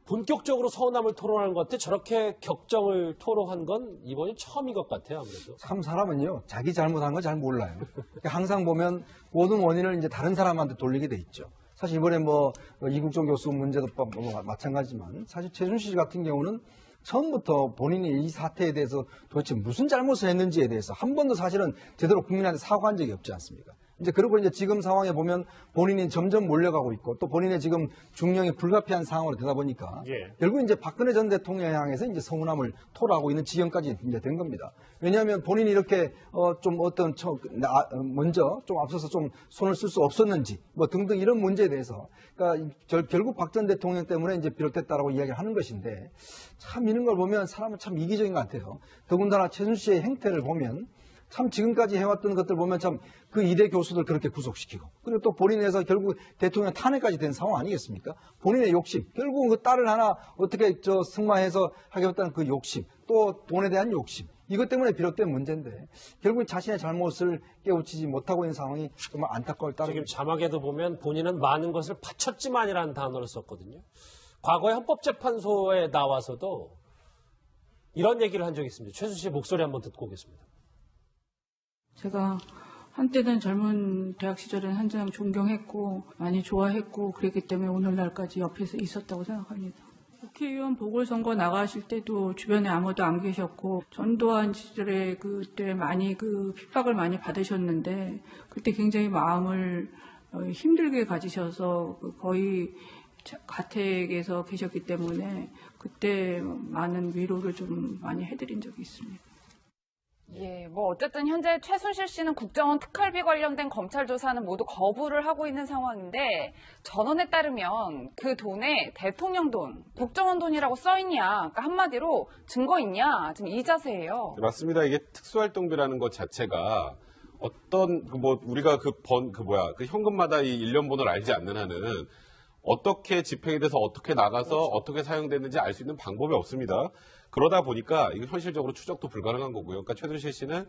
본격적으로 서운함을 토로하는 것 같아 저렇게 격정을 토로한 건 이번이 처음인 것 같아요. 아무래도. 참 사람은요 자기 잘못한 거 잘 몰라요. 항상 보면 모든 원인을 이제 다른 사람한테 돌리게 돼 있죠. 사실 이번에 뭐 이국종 교수 문제도 마찬가지지만 사실 최순실 씨 같은 경우는 처음부터 본인이 이 사태에 대해서 도대체 무슨 잘못을 했는지에 대해서 한 번도 사실은 제대로 국민한테 사과한 적이 없지 않습니까? 이제 그리고 이제 지금 상황에 보면 본인이 점점 몰려가고 있고 또 본인의 지금 중령이 불가피한 상황으로 되다 보니까 결국 이제 박근혜 전 대통령을 향해서 이제 서운함을 토로하고 있는 지경까지 이제 된 겁니다. 왜냐하면 본인이 이렇게 좀 먼저 좀 앞서서 좀 손을 쓸 수 없었는지 뭐 등등 이런 문제에 대해서 그러니까 결국 박 전 대통령 때문에 이제 비롯됐다라고 이야기를 하는 것인데 참 이런 걸 보면 사람은 참 이기적인 것 같아요. 더군다나 최순실 씨의 행태를 보면 참 지금까지 해왔던 것들 보면 참 그 이대 교수들 그렇게 구속시키고 그리고 또 본인에서 결국 대통령 탄핵까지 된 상황 아니겠습니까? 본인의 욕심, 결국은 그 딸을 하나 어떻게 승마해서 하겠다는 그 욕심, 또 돈에 대한 욕심 이것 때문에 비롯된 문제인데 결국 자신의 잘못을 깨우치지 못하고 있는 상황이 정말 안타까울 따름입니다. 지금 자막에도 보면 본인은 많은 것을 바쳤지만이라는 단어를 썼거든요. 과거에 헌법재판소에 나와서도 이런 얘기를 한 적이 있습니다. 최순실 씨의 목소리 한번 듣고 오겠습니다. 제가 한때는 젊은 대학 시절에는 한참 존경했고 많이 좋아했고 그랬기 때문에 오늘날까지 옆에서 있었다고 생각합니다. 국회의원 보궐선거 나가실 때도 주변에 아무도 안 계셨고 전두환 시절에 그때 많이 핍박을 많이 받으셨는데 그때 굉장히 마음을 힘들게 가지셔서 거의 가택에서 계셨기 때문에 그때 많은 위로를 좀 많이 해드린 적이 있습니다. 예, 뭐 어쨌든 현재 최순실 씨는 국정원 특활비 관련된 검찰 조사는 모두 거부를 하고 있는 상황인데 전원에 따르면 그 돈에 대통령 돈, 국정원 돈이라고 써있냐, 그러니까 한마디로 증거 있냐, 지금 이 자세예요. 맞습니다. 이게 특수활동비라는 것 자체가 어떤 우리가 그 현금마다 이 일련번호를 알지 않는 한은 어떻게 집행이 돼서 어떻게 나가서 그렇죠. 어떻게 사용됐는지 알 수 있는 방법이 없습니다. 그러다 보니까 이거 현실적으로 추적도 불가능한 거고요. 그러니까 최순실 씨는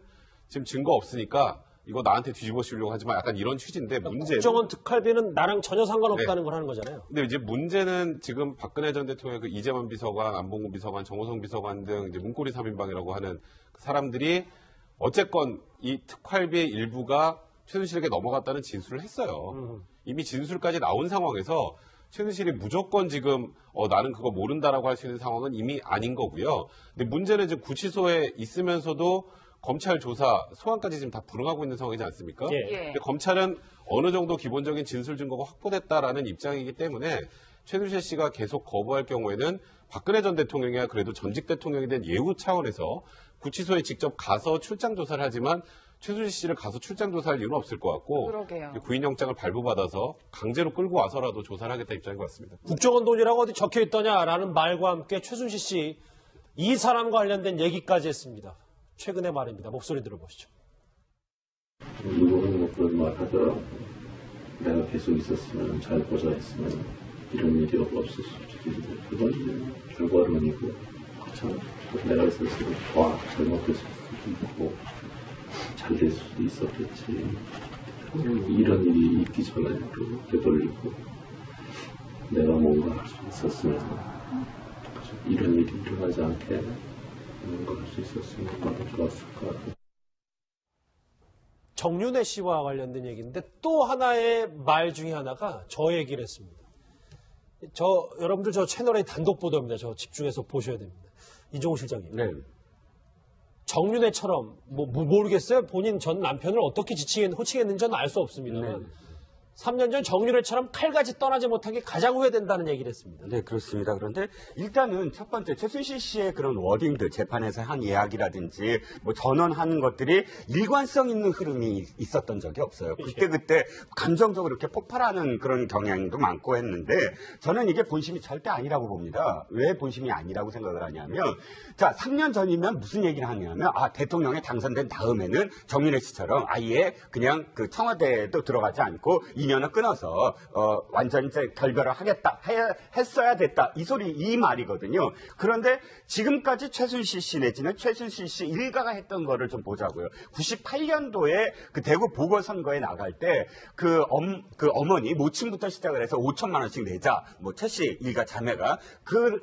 지금 증거 없으니까 이거 나한테 뒤집어 씌우려고 하지만 약간 이런 취지인데 문제는 국정원 특활비는 나랑 전혀 상관없다는 걸 하는 거잖아요. 근데 이제 문제는 지금 박근혜 전 대통령의 그 이재만 비서관, 안봉근 비서관, 정호성 비서관 등 이제 문고리 3인방이라고 하는 사람들이 어쨌건 이 특활비의 일부가 최순실에게 넘어갔다는 진술을 했어요. 이미 진술까지 나온 상황에서 최순실이 무조건 지금 나는 그거 모른다라고 할 수 있는 상황은 이미 아닌 거고요. 근데 문제는 지금 구치소에 있으면서도 검찰 조사 소환까지 지금 다 불응하고 있는 상황이지 않습니까? 예. 근데 검찰은 어느 정도 기본적인 진술 증거가 확보됐다라는 입장이기 때문에 최순실 씨가 계속 거부할 경우에는 박근혜 전 대통령이야 그래도 전직 대통령이 된 예우 차원에서 구치소에 직접 가서 출장 조사를 하지만 최순실 씨를 가서 출장 조사할 이유는 없을 것 같고 그러게요. 구인영장을 발부받아서 강제로 끌고 와서라도 조사를 하겠다 입장인 것 같습니다. 국정원 돈이라고 어디 적혀 있더냐라는 말과 함께 최순실 씨 이 사람과 관련된 얘기까지 했습니다. 최근의 말입니다. 목소리 들어보시죠. 누구는 뭐 그런 말 하더라. 내가 계속 있었으면 잘 보좌했으면 이런 일이 없었을 수도 있는데 그건 이제 결과론이고 참 내가 있었으면 더 잘못했을 수도 있고 잘 될 수도 있었겠지. 이런 일이 있기 전에 되돌리고 내가 뭔가 할 수 있었으면 이런 일이 일어나지 않게 뭔가 할 수 있었으면 얼마나 좋았을까. 정윤회 씨와 관련된 얘기인데 또 하나의 말 중에 하나가 저 얘기를 했습니다. 여러분들 저 채널의 단독 보도입니다. 저 집중해서 보셔야 됩니다. 이종우 실장님. 네. 정윤회처럼 모르겠어요. 본인 전 남편을 어떻게 호칭했는지 저는 알 수 없습니다. 네. 3년 전 정윤회처럼 칼같이 떠나지 못한 게 가장 후회된다는 얘기를 했습니다. 네, 그렇습니다. 그런데 일단은 첫 번째 최순실 씨의 그런 워딩들, 재판에서 한 이야기라든지 뭐 전언하는 것들이 일관성 있는 흐름이 있었던 적이 없어요. 그때 감정적으로 이렇게 폭발하는 그런 경향도 많고 했는데 저는 이게 본심이 절대 아니라고 봅니다. 왜 본심이 아니라고 생각을 하냐면 자, 3년 전이면 무슨 얘기를 하냐면 대통령에 당선된 다음에는 정윤회 씨처럼 아예 그냥 그 청와대에도 들어가지 않고 인연을 끊어서 완전히 이제 결별을 하겠다, 했어야 됐다 이 말이거든요. 그런데 지금까지 최순실 씨 내지는 최순실 씨 일가가 했던 거를 좀 보자고요. 98년도에 그 대구 보궐선거에 나갈 때 그 어머니 모친부터 시작을 해서 5천만 원씩 내자, 뭐 최 씨 일가 자매가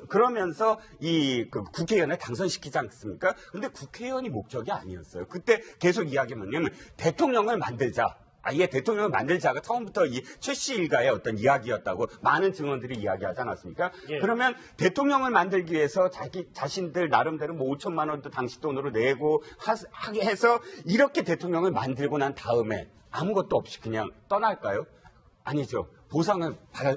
그러면서 그 국회의원을 당선시키지 않습니까? 근데 국회의원이 목적이 아니었어요. 그때 계속 이야기 뭐냐면 대통령을 만들자. 아예 대통령을 만들자가 처음부터 이 최 씨 일가의 어떤 이야기였다고 많은 증언들이 이야기하지 않았습니까? 예. 그러면 대통령을 만들기 위해서 자신들 나름대로 뭐 5천만 원도 당시 돈으로 내고 하게 해서 이렇게 대통령을 만들고 난 다음에 아무것도 없이 그냥 떠날까요? 아니죠. 보상을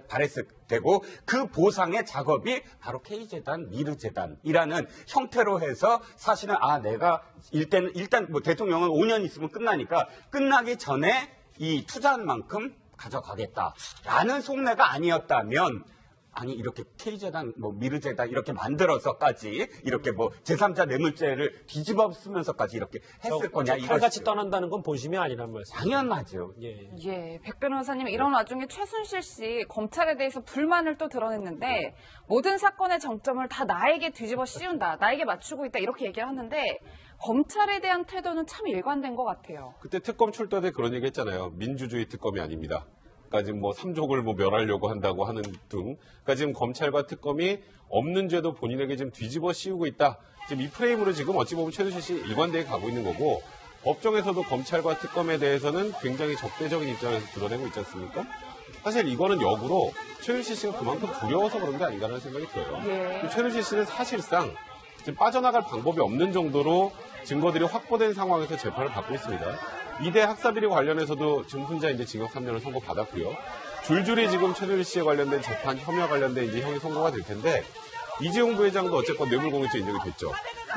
바랬을 되고 그 보상의 작업이 바로 K재단, 미르재단이라는 형태로 해서 사실은 내가 일단 뭐 대통령은 5년 있으면 끝나니까 끝나기 전에 이 투자한 만큼 가져가겠다라는 속내가 아니었다면 아니 이렇게 K재단, 뭐 미르재단 이렇게 만들어서까지 이렇게 뭐 제3자 뇌물죄를 뒤집어 쓰면서까지 이렇게 했을 거냐 칼같이 떠난다는 건 본심이 아니란 말씀. 당연하죠. 예. 백 변호사님, 이런 와중에 최순실 씨 검찰에 대해서 불만을 또 드러냈는데 모든 사건의 정점을 다 나에게 뒤집어 씌운다, 나에게 맞추고 있다 이렇게 얘기를 하는데 검찰에 대한 태도는 참 일관된 것 같아요. 그때 특검 출두할 때 그런 얘기 했잖아요. 민주주의 특검이 아닙니다. 그러니까 지금 뭐 삼족을 뭐 멸하려고 한다고 하는 등, 그러니까 지금 검찰과 특검이 없는 죄도 본인에게 지금 뒤집어 씌우고 있다. 지금 이 프레임으로 지금 어찌 보면 최순실 씨 일관되게 가고 있는 거고, 법정에서도 검찰과 특검에 대해서는 굉장히 적대적인 입장에서 드러내고 있지 않습니까? 사실 이거는 역으로 최순실 씨가 그만큼 두려워서 그런 게 아닌가라는 생각이 들어요. 최순실 씨는 사실상 지금 빠져나갈 방법이 없는 정도로 증거들이 확보된 상황에서 재판을 받고 있습니다. 이대 학사비리 관련해서도 지금 혼자 이제 징역 3년을 선고받았고요. 줄줄이 지금 최순실 씨에 관련된 재판 혐의와 관련된 이제 형이 선고가 될 텐데, 이재용 부회장도 어쨌건 뇌물공여죄 인정이 됐죠.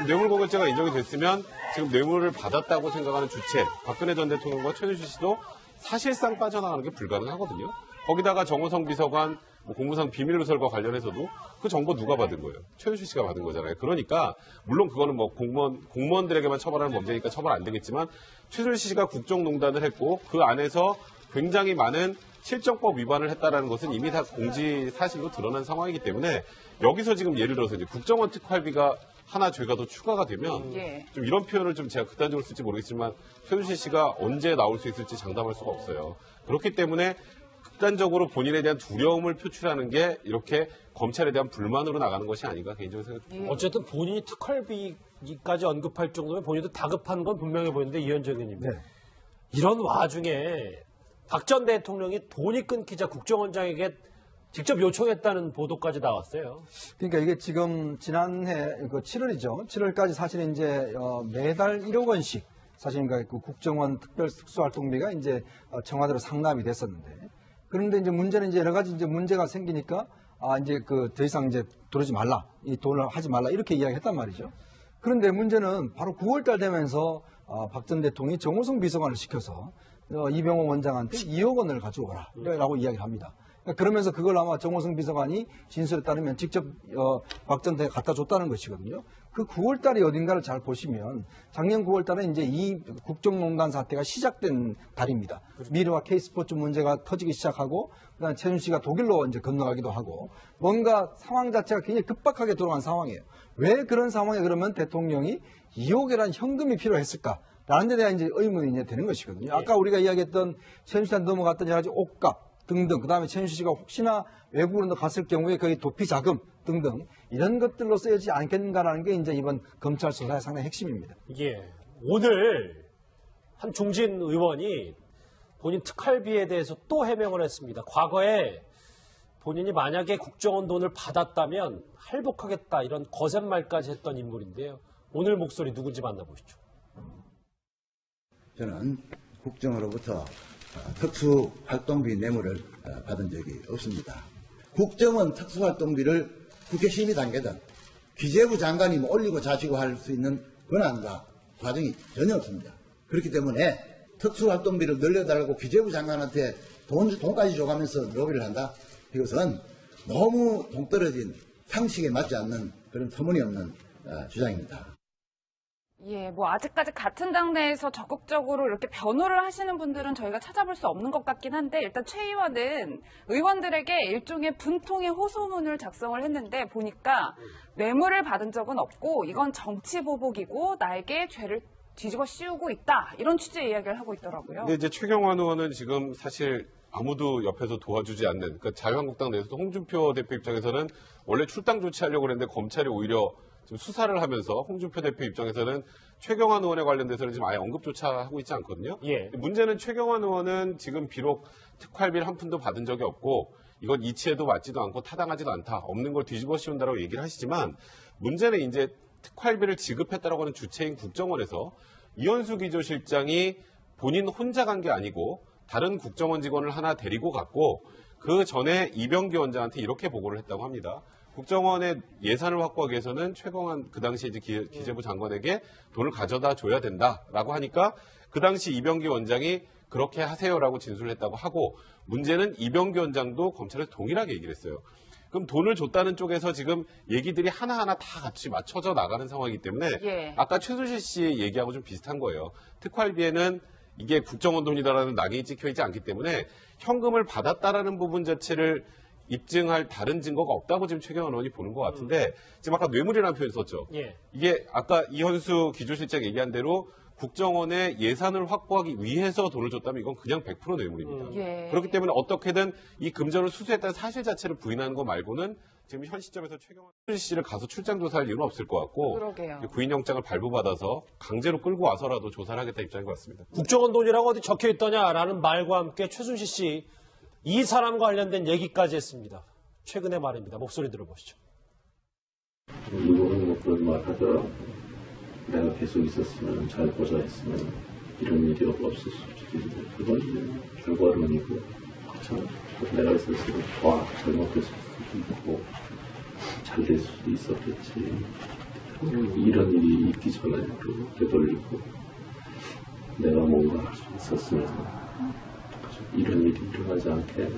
뇌물공여죄가 인정이 됐으면 지금 뇌물을 받았다고 생각하는 주체 박근혜 전 대통령과 최순실 씨도 사실상 빠져나가는 게 불가능하거든요. 거기다가 정호성 비서관 공무상 비밀누설과 관련해서도 그 정보 누가 받은 거예요? 최순실 씨가 받은 거잖아요. 그러니까 물론 그거는 뭐 공무원들에게만 처벌하는 범죄니까 처벌 안 되겠지만, 최순실 씨가 국정농단을 했고 그 안에서 굉장히 많은 실정법 위반을 했다라는 것은 이미 다 공지 사실로 드러난 상황이기 때문에, 여기서 지금 예를 들어서 이제 국정원 특활비가 하나 죄가 더 추가가 되면 좀 이런 표현을 좀 제가 극단적으로 쓸지 모르겠지만 최순실 씨가 언제 나올 수 있을지 장담할 수가 없어요. 그렇기 때문에 극단적으로 본인에 대한 두려움을 표출하는 게 이렇게 검찰에 대한 불만으로 나가는 것이 아닌가 개인적으로 생각합니다. 어쨌든 본인이 특활비까지 언급할 정도면 본인도 다급한 건 분명해 보이는데, 이현정 의원님. 이런 와중에 박 전 대통령이 돈이 끊기자 국정원장에게 직접 요청했다는 보도까지 나왔어요. 그러니까 이게 지금 지난해 7월이죠. 7월까지 사실 이제 매달 1억 원씩 사실 그러니까 그 국정원 특별특수활동비가 이제 청와대로 상납이 됐었는데, 그런데 이제 문제는 이제 여러 가지 이제 문제가 생기니까 이제 더 이상 이제 들어오지 말라, 이 돈을 하지 말라 이렇게 이야기했단 말이죠. 그런데 문제는 바로 9월달 되면서 박 전 대통령이 정호성 비서관을 시켜서 이병호 원장한테 2억 원을 가져오라라고 이야기를 합니다. 그러면서 그걸 아마 정호성 비서관이 진술에 따르면 직접 박 전 대통령에 갖다 줬다는 것이거든요. 그 9월 달에 어딘가를 잘 보시면 작년 9월 달에 이제 이 국정농단 사태가 시작된 달입니다. 미르와 K스포츠 문제가 터지기 시작하고, 그다음에 최순실 씨가 독일로 이제 건너가기도 하고, 뭔가 상황 자체가 굉장히 급박하게 돌아간 상황이에요. 왜 그런 상황에 그러면 대통령이 2억이라는 현금이 필요했을까? 라는 데 대한 이제 의문이 이제 되는 것이거든요. 아까 우리가 이야기했던 최순실 씨한테 넘어갔던 여러 가지 옷값 등등, 그 다음에 최순실 씨가 혹시나 외국으로 갔을 경우에 거기 도피 자금 등등 이런 것들로 쓰여지지 않겠는가라는 게 이제 이번 검찰 수사의 상당히 핵심입니다. 오늘 한 중진 의원이 본인 특활비에 대해서 또 해명을 했습니다. 과거에 본인이 만약에 국정원 돈을 받았다면 할복하겠다 이런 거짓말까지 했던 인물인데요. 오늘 목소리 누군지 만나보시죠. 저는 국정으로부터 특수활동비 뇌물을 받은 적이 없습니다. 국정원 특수활동비를 국회 심의 단계든 기재부 장관이 올리고 자시고 할 수 있는 권한과 과정이 전혀 없습니다. 그렇기 때문에 특수활동비를 늘려달라고 기재부 장관한테 돈까지 줘가면서 로비를 한다? 이것은 너무 동떨어진 상식에 맞지 않는 그런 터무니없는 주장입니다. 예, 뭐 아직까지 같은 당내에서 적극적으로 이렇게 변호를 하시는 분들은 저희가 찾아볼 수 없는 것 같긴 한데 일단 최 의원은 의원들에게 일종의 분통의 호소문을 작성을 했는데 보니까 뇌물을 받은 적은 없고 이건 정치 보복이고 나에게 죄를 뒤집어 씌우고 있다 이런 취지의 이야기를 하고 있더라고요. 근데 이제 최경환 의원은 지금 사실 아무도 옆에서 도와주지 않는, 그러니까 자유한국당 내에서도 홍준표 대표 입장에서는 원래 출당 조치하려고 그랬는데 검찰이 오히려 지금 수사를 하면서 홍준표 대표 입장에서는 최경환 의원에 관련돼서는 지금 아예 언급조차 하고 있지 않거든요. 예. 문제는 최경환 의원은 지금 비록 특활비를 한 푼도 받은 적이 없고 이건 이치에도 맞지도 않고 타당하지도 않다. 없는 걸 뒤집어 씌운다라고 얘기를 하시지만 문제는 이제 특활비를 지급했다라고 하는 주체인 국정원에서 이현수 기조실장이 본인 혼자 간 게 아니고 다른 국정원 직원을 하나 데리고 갔고 그 전에 이병기 원장한테 이렇게 보고를 했다고 합니다. 국정원의 예산을 확보하기 위해서는 최경환 그 당시 이제 기재부 장관에게 돈을 가져다 줘야 된다라고 하니까 그 당시 이병기 원장이 그렇게 하세요라고 진술을 했다고 하고 문제는 이병기 원장도 검찰에서 동일하게 얘기를 했어요. 그럼 돈을 줬다는 쪽에서 지금 얘기들이 하나하나 다 같이 맞춰져 나가는 상황이기 때문에 예. 아까 최순실 씨 얘기하고 좀 비슷한 거예요. 특활비에는 이게 국정원 돈이다라는 낙인이 찍혀있지 않기 때문에 현금을 받았다라는 부분 자체를 입증할 다른 증거가 없다고 지금 최경환 의원이 보는 것 같은데 지금 아까 뇌물이라는 표현 썼죠. 예. 이게 아까 이현수 기조실장 얘기한 대로 국정원의 예산을 확보하기 위해서 돈을 줬다면 이건 그냥 100% 뇌물입니다. 예. 그렇기 때문에 어떻게든 이 금전을 수수했다는 사실 자체를 부인하는 거 말고는 지금 현 시점에서 최경환 씨를 가서 출장 조사할 이유는 없을 것 같고 그러게요. 구인영장을 발부받아서 강제로 끌고 와서라도 조사를 하겠다 입장인 것 같습니다. 국정원 돈이라고 어디 적혀 있더냐라는 말과 함께 최순실 씨 이 사람과 관련된 얘기까지 했습니다. 최근의 말입니다. 목소리 들어보시죠. 누구는 뭐 그런 말 하더라. 내가 계속 있었으면 잘 보좌했으면 이런 일이 없었을 수도 있는데 그건 결과론이고 참 내가 있었으면 더 잘못됐을 수도 있고 잘 될 수도 있었겠지. 이런 일이 있기 전에 또 되돌리고 내가 뭔가 할 수 있었으면 이런 일이 일어나지 않게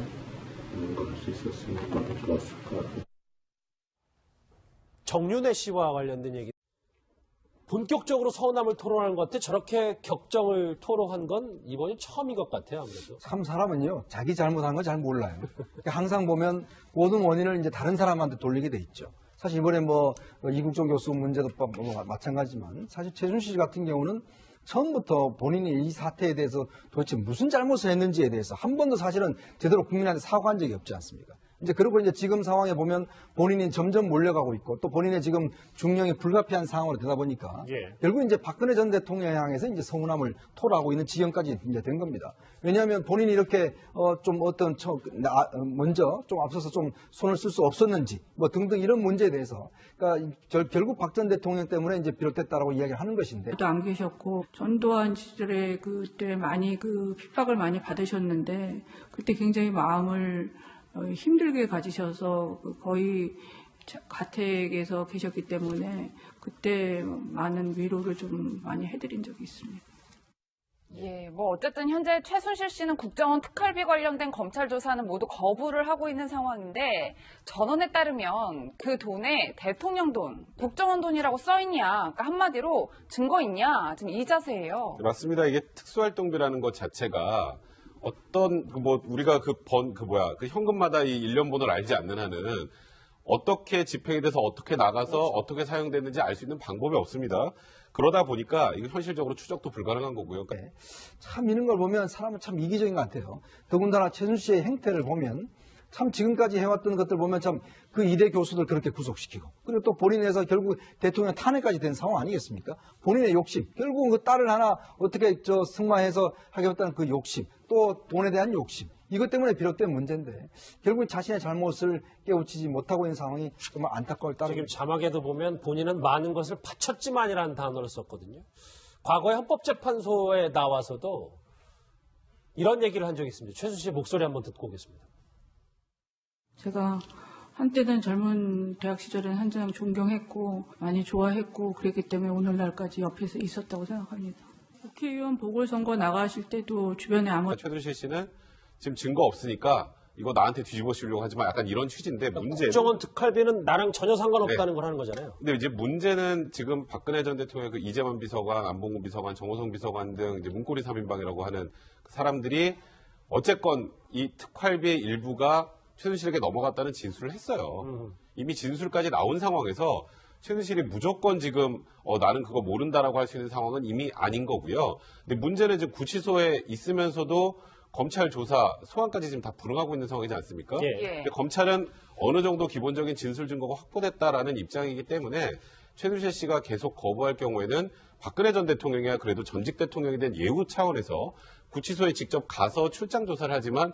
뭔가 할 수 있었으면 더 좋았을 것 같아요. 정윤회 씨와 관련된 얘기. 본격적으로 서운함을 토론하는 것 같아 저렇게 격정을 토로한 건 이번이 처음인 것 같아요. 아무래도. 참 사람은요, 자기 잘못한 거 잘 몰라요. 그러니까 항상 보면 모든 원인을 이제 다른 사람한테 돌리게 돼 있죠. 사실 이번에 뭐 이국종 교수 문제도 마찬가지지만 사실 최순실 같은 경우는 처음부터 본인이 이 사태에 대해서 도대체 무슨 잘못을 했는지에 대해서 한 번도 사실은 제대로 국민한테 사과한 적이 없지 않습니까? 이제 그리고 이제 지금 상황에 보면 본인이 점점 몰려가고 있고 또 본인의 지금 중령이 불가피한 상황으로 되다 보니까 예. 결국 이제 박근혜 전 대통령에 향해서 이제 서운함을 토로하고 있는 지경까지 이제 된 겁니다. 왜냐하면 본인이 이렇게 좀 어떤 먼저 좀 앞서서 좀 손을 쓸 수 없었는지 뭐 등등 이런 문제에 대해서 그러니까 결국 박 전 대통령 때문에 이제 비롯됐다라고 이야기를 하는 것인데. 또 안 계셨고 전두환 시절에 그때 많이 그 핍박을 많이 받으셨는데 그때 굉장히 마음을 힘들게 가지셔서 거의 가택에서 계셨기 때문에 그때 많은 위로를 좀 많이 해드린 적이 있습니다. 예, 뭐 어쨌든 현재 최순실 씨는 국정원 특활비 관련된 검찰 조사는 모두 거부를 하고 있는 상황인데 전원에 따르면 그 돈에 대통령 돈, 국정원 돈이라고 써있냐, 그러니까 한마디로 증거 있냐, 지금 이 자세예요. 맞습니다. 이게 특수활동비라는 것 자체가 어떤 우리가 그 현금마다 이 1년번호를 알지 않는 한은 어떻게 집행이 돼서 어떻게 나가서 그렇죠. 어떻게 사용됐는지 알 수 있는 방법이 없습니다. 그러다 보니까 이거 현실적으로 추적도 불가능한 거고요. 네. 참 이런 걸 보면 사람은 참 이기적인 것 같아요. 더군다나 최순실 씨의 행태를 보면 참 지금까지 해왔던 것들 보면 참 그 이대 교수들 그렇게 구속시키고 그리고 또 본인에서 결국 대통령 탄핵까지 된 상황 아니겠습니까? 본인의 욕심, 결국은 그 딸을 하나 어떻게 승마해서 하겠다는 그 욕심, 또 돈에 대한 욕심, 이것 때문에 비롯된 문제인데 결국 자신의 잘못을 깨우치지 못하고 있는 상황이 정말 안타까울 따름입니다. 지금 자막에도 보면 본인은 많은 것을 바쳤지만이라는 단어를 썼거든요. 과거에 헌법재판소에 나와서도 이런 얘기를 한 적이 있습니다. 최순실 씨 목소리 한번 듣고 오겠습니다. 제가 한때는 젊은 대학 시절에는 한참 존경했고 많이 좋아했고 그랬기 때문에 오늘날까지 옆에서 있었다고 생각합니다. 국회의원 보궐선거 나가실 때도 주변에 아무 최순실 씨는 지금 증거 없으니까 이거 나한테 뒤집어 씌우려고 하지 마. 약간 이런 취지인데 문제는 국정원 특활비는 나랑 전혀 상관없다는 걸 하는 거잖아요. 근데 이제 문제는 지금 박근혜 전 대통령의 그 이재만 비서관, 안봉근 비서관, 정호성 비서관 등 이제 문고리 3인방이라고 하는 그 사람들이 어쨌건 이 특활비의 일부가 최순실에게 넘어갔다는 진술을 했어요. 이미 진술까지 나온 상황에서 최순실이 무조건 지금 나는 그거 모른다라고 할 수 있는 상황은 이미 아닌 거고요. 근데 문제는 지금 구치소에 있으면서도 검찰 조사 소환까지 지금 다 불응하고 있는 상황이지 않습니까? 예. 근데 검찰은 어느 정도 기본적인 진술 증거가 확보됐다라는 입장이기 때문에 최순실 씨가 계속 거부할 경우에는 박근혜 전 대통령이야 그래도 전직 대통령이 된 예우 차원에서 구치소에 직접 가서 출장 조사를 하지만